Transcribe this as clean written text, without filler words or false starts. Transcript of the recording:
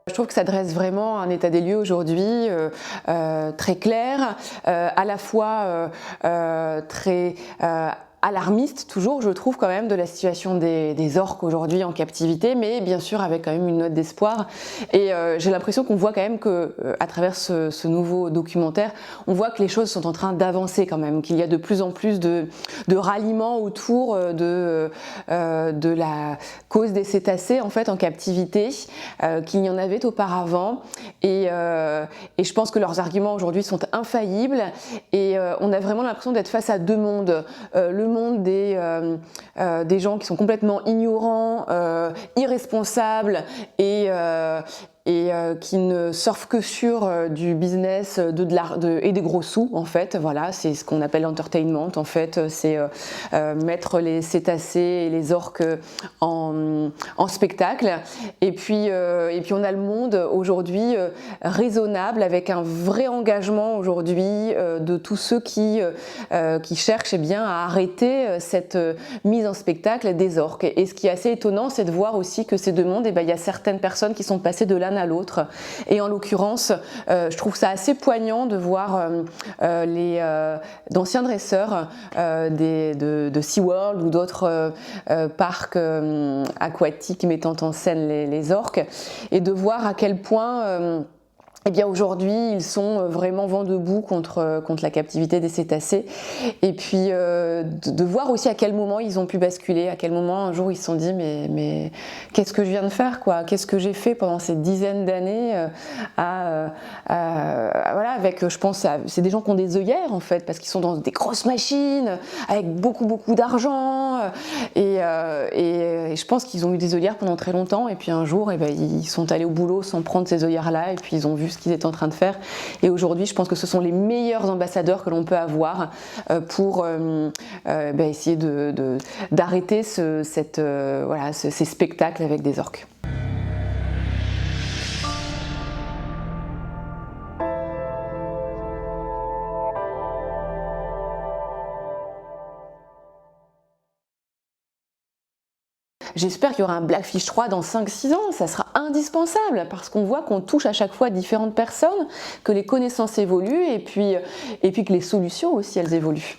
Je trouve que ça dresse vraiment un état des lieux aujourd'hui très clair, à la fois très alarmiste toujours, je trouve quand même, de la situation des orques aujourd'hui en captivité, mais bien sûr avec quand même une note d'espoir. Et j'ai l'impression qu'on voit quand même que, à travers ce nouveau documentaire, on voit que les choses sont en train d'avancer quand même, qu'il y a de plus en plus de ralliements autour de la cause des cétacés en fait en captivité, qu'il n'y en avait auparavant. Et je pense que leurs arguments aujourd'hui sont infaillibles. Et on a vraiment l'impression d'être face à deux mondes. Le monde des gens qui sont complètement ignorants, irresponsables et qui ne surfent que sur du business et des gros sous en fait. Voilà, c'est ce qu'on appelle l'entertainment en fait, c'est mettre les cétacés et les orques en spectacle. Et puis on a le monde aujourd'hui raisonnable, avec un vrai engagement aujourd'hui de tous ceux qui cherchent bien à arrêter cette mise en spectacle des orques. Et ce qui est assez étonnant, c'est de voir aussi que ces deux mondes, il y a certaines personnes qui sont passées de l'un à l'autre. Et en l'occurrence, je trouve ça assez poignant de voir d'anciens dresseurs de SeaWorld ou d'autres parcs aquatiques mettant en scène les orques, et de voir à quel point eh bien aujourd'hui, ils sont vraiment vent debout contre la captivité des cétacés. Et puis de voir aussi à quel moment ils ont pu basculer, à quel moment un jour ils se sont dit mais qu'est-ce que je viens de faire quoi ? Qu'est-ce que j'ai fait pendant ces dizaines d'années voilà, avec, je pense, c'est des gens qui ont des œillères en fait, parce qu'ils sont dans des grosses machines, avec beaucoup d'argent, et je pense qu'ils ont eu des œillères pendant très longtemps, et puis un jour, ils sont allés au boulot sans prendre ces œillères-là, et puis ils ont vu ce qu'ils étaient en train de faire. Et aujourd'hui, je pense que ce sont les meilleurs ambassadeurs que l'on peut avoir pour essayer d'arrêter ces spectacles avec des orques. J'espère qu'il y aura un Blackfish 3 dans 5-6 ans, ça sera indispensable, parce qu'on voit qu'on touche à chaque fois différentes personnes, que les connaissances évoluent, et puis que les solutions aussi elles évoluent.